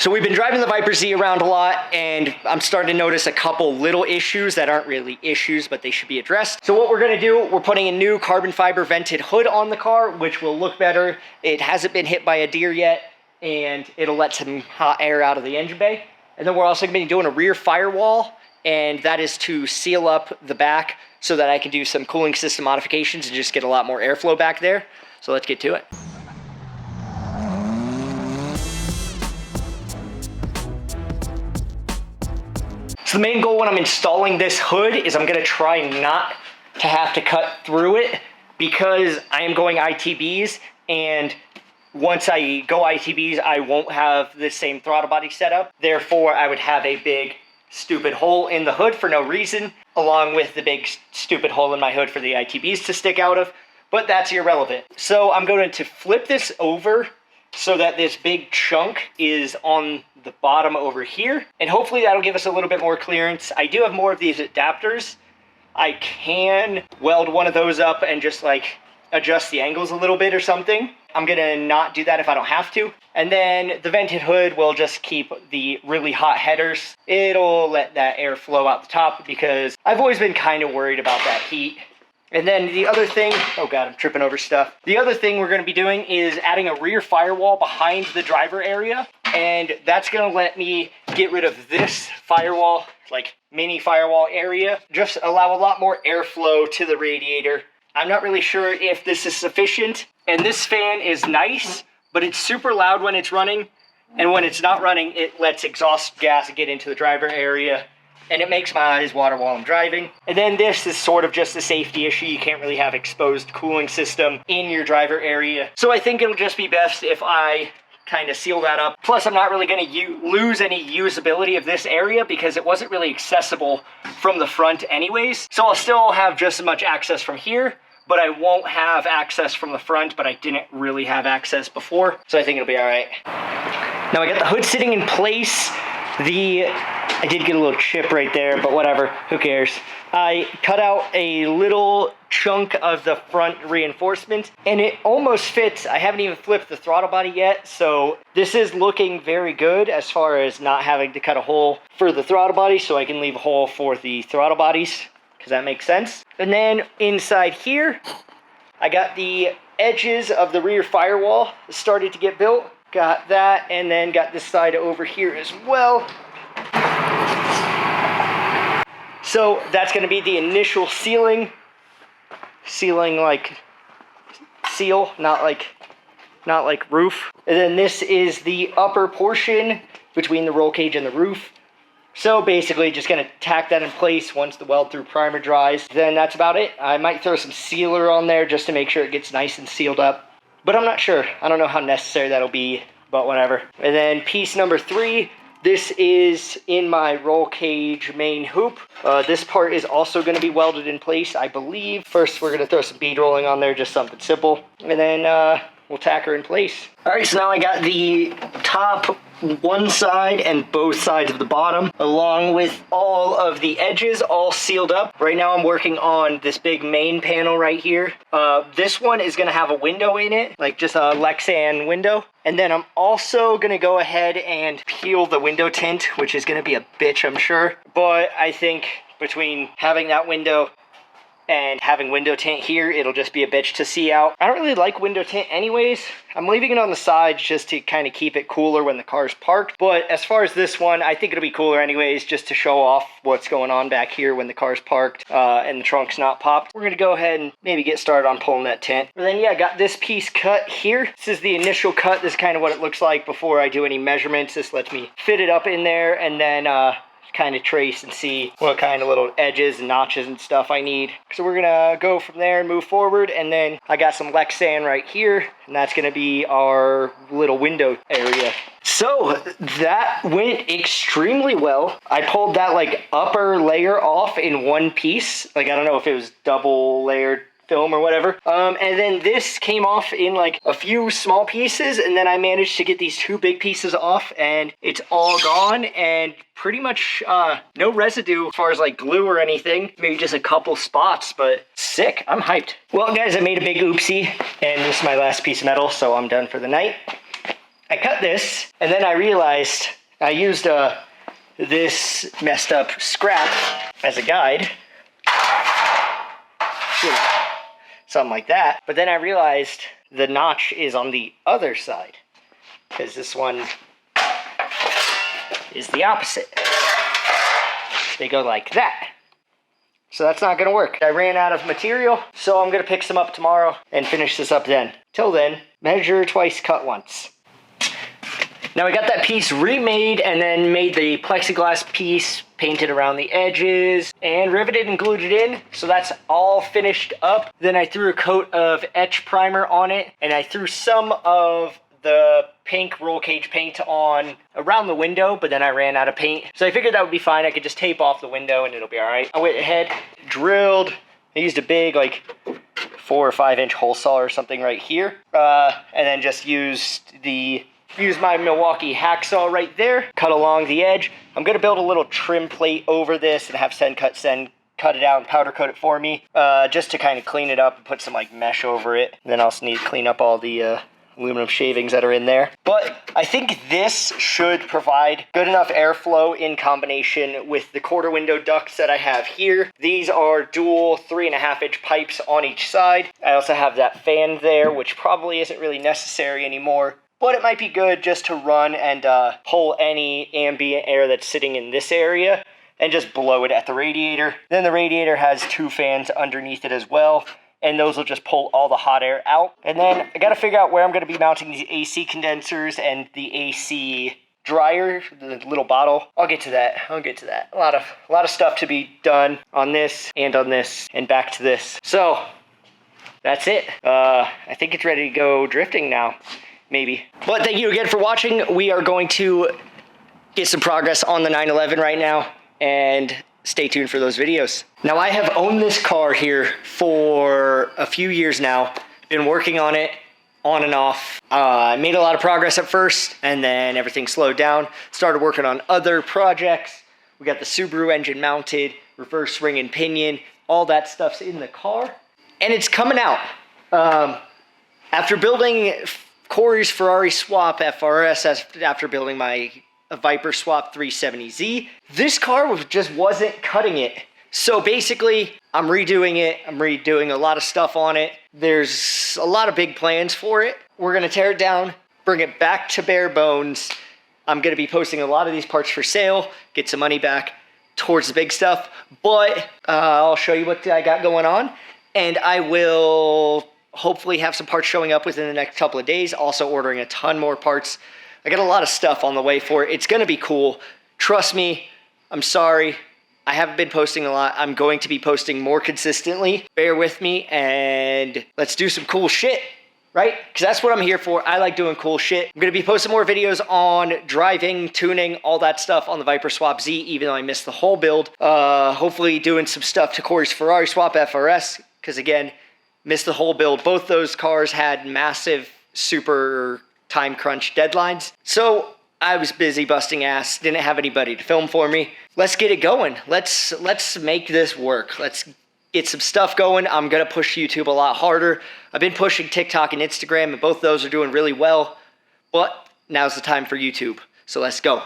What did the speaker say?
So we've been driving the Viper Z around a lot, and I'm starting to notice a couple little issues that aren't really issues, but they should be addressed. So what we're gonna do, we're putting a new carbon fiber vented hood on the car, which will look better. It hasn't been hit by a deer yet, and it'll let some hot air out of the engine bay. And then we're also gonna be doing a rear firewall, and that is to seal up the back so that I can do some cooling system modifications and just get a lot more airflow back there. So let's get to it. So the main goal when I'm installing this hood is I'm gonna try not to have to cut through it because I am going ITBs, and once I go ITBs, I won't have the same throttle body setup. Therefore, I would have a big stupid hole in the hood for no reason, along with the big stupid hole in my hood for the ITBs to stick out of, but that's irrelevant. So I'm going to flip this over so that this big chunk is on the bottom over here, and hopefully that'll give us a little bit more clearance. I do have more of these adapters. I can weld one of those up and just like adjust the angles a little bit or something. I'm gonna not do that if I don't have to. And then the vented hood will just keep the really hot headers. It'll let that air flow out the top because I've always been kind of worried about that heat. And then the other thing, oh God, I'm tripping over stuff. The other thing we're gonna be doing is adding a rear firewall behind the driver area. And that's gonna let me get rid of this firewall, like mini firewall area. Just allow a lot more airflow to the radiator. I'm not really sure if this is sufficient. And this fan is nice, but it's super loud when it's running. And when it's not running, it lets exhaust gas get into the driver area. And it makes my eyes water while I'm driving. And then this is sort of just a safety issue. You can't really have exposed cooling system in your driver area. So I think it'll just be best if I kind of seal that up. Plus, I'm not really going to lose any usability of this area because it wasn't really accessible from the front anyways. So I'll still have just as much access from here, but I won't have access from the front, but I didn't really have access before. So I think it'll be all right. Now I got the hood sitting in place. I did get a little chip right there, but whatever, who cares? I cut out a little chunk of the front reinforcement, and it almost fits. I haven't even flipped the throttle body yet, so this is looking very good as far as not having to cut a hole for the throttle body, so I can leave a hole for the throttle bodies, because that makes sense. And then inside here, I got the edges of the rear firewall started to get built. Got that, and then got this side over here as well. So that's going to be the initial sealing like seal, not like roof. And then this is the upper portion between the roll cage and the roof. So basically just going to tack that in place once the weld through primer dries. Then that's about it. I might throw some sealer on there just to make sure it gets nice and sealed up. But I'm not sure. I don't know how necessary that'll be, but whatever. And then piece number 3, this is in my roll cage main hoop. This part is also going to be welded in place, I believe. First, we're going to throw some bead rolling on there, just something simple. And then we'll tack her in place. All right, so now I got the top one side and both sides of the bottom, along with all of the edges all sealed up. Right now I'm working on this big main panel right here. This one is gonna have a window in it, like just a Lexan window. And then I'm also gonna go ahead and peel the window tint, which is gonna be a bitch, I'm sure. But I think between having that window and having window tint here, it'll just be a bitch to see out. I don't really like window tint anyways. I'm leaving it on the sides just to kind of keep it cooler when the car's parked. But as far as this one, I think it'll be cooler anyways, just to show off what's going on back here when the car's parked and the trunk's not popped. We're gonna go ahead and maybe get started on pulling that tint. And then yeah, I got this piece cut here. This is the initial cut. This is kind of what it looks like before I do any measurements. This lets me fit it up in there and then kind of trace and see what kind of little edges and notches and stuff I need. So we're gonna go from there and move forward, and then I got some Lexan right here, and that's gonna be our little window area. So that went extremely well. I pulled that like upper layer off in one piece. Like I don't know if it was double layered film or whatever. And then this came off in like a few small pieces, and then I managed to get these 2 big pieces off, and it's all gone, and pretty much no residue as far as like glue or anything. Maybe just a couple spots, but sick. I'm hyped. Well guys, I made a big oopsie, and this is my last piece of metal, so I'm done for the night. I cut this, and then I realized I used this messed up scrap as a guide. You know, something like that. But then I realized the notch is on the other side, because this one is the opposite. They go like that. So that's not gonna work. I ran out of material, so I'm gonna pick some up tomorrow and finish this up then. Till then, measure twice, cut once. Now I got that piece remade and then made the plexiglass piece, painted around the edges, and riveted and glued it in. So that's all finished up. Then I threw a coat of etch primer on it, and I threw some of the pink roll cage paint on around the window, but then I ran out of paint. So I figured that would be fine. I could just tape off the window and it'll be all right. I went ahead, drilled, I used a big like 4 or 5 inch hole saw or something right here. And then just used my Milwaukee hacksaw right there, cut along the edge. I'm gonna build a little trim plate over this and have Sen cut it out and powder coat it for me, just to kind of clean it up and put some like mesh over it. And then I also need to clean up all the aluminum shavings that are in there. But I think this should provide good enough airflow in combination with the quarter window ducts that I have here. These are dual 3.5 inch pipes on each side. I also have that fan there, which probably isn't really necessary anymore, but it might be good just to run and pull any ambient air that's sitting in this area and just blow it at the radiator. Then the radiator has 2 fans underneath it as well, and those will just pull all the hot air out. And then I gotta figure out where I'm gonna be mounting these AC condensers and the AC dryer, the little bottle. I'll get to that. A lot of stuff to be done on this and back to this. So that's it. I think it's ready to go drifting now, maybe. But thank you again for watching. We are going to get some progress on the 911 right now, and stay tuned for those videos. Now, I have owned this car here for a few years now, been working on it on and off. I made a lot of progress at first, and then everything slowed down. Started working on other projects. We got the Subaru engine mounted, reverse ring and pinion, all that stuff's in the car, and it's coming out. After building Corey's Ferrari Swap FRS, after building my Viper Swap 370Z, this car just wasn't cutting it. So basically, I'm redoing it. I'm redoing a lot of stuff on it. There's a lot of big plans for it. We're gonna tear it down, bring it back to bare bones. I'm gonna be posting a lot of these parts for sale, get some money back towards the big stuff, but I'll show you what I got going on, and I will hopefully have some parts showing up within the next couple of days. Also ordering a ton more parts. I got a lot of stuff on the way for it. It's gonna be cool. Trust me, I'm sorry. I haven't been posting a lot. I'm going to be posting more consistently. Bear with me, and let's do some cool shit, right? Because that's what I'm here for. I like doing cool shit. I'm gonna be posting more videos on driving, tuning, all that stuff on the Viper Swap Z, even though I missed the whole build. Hopefully doing some stuff to Corey's Ferrari Swap FRS, because again, missed the whole build. Both those cars had massive, super time crunch deadlines. So I was busy busting ass, didn't have anybody to film for me. Let's get it going. Let's make this work. Let's get some stuff going. I'm gonna push YouTube a lot harder. I've been pushing TikTok and Instagram, and both those are doing really well, but now's the time for YouTube. So let's go.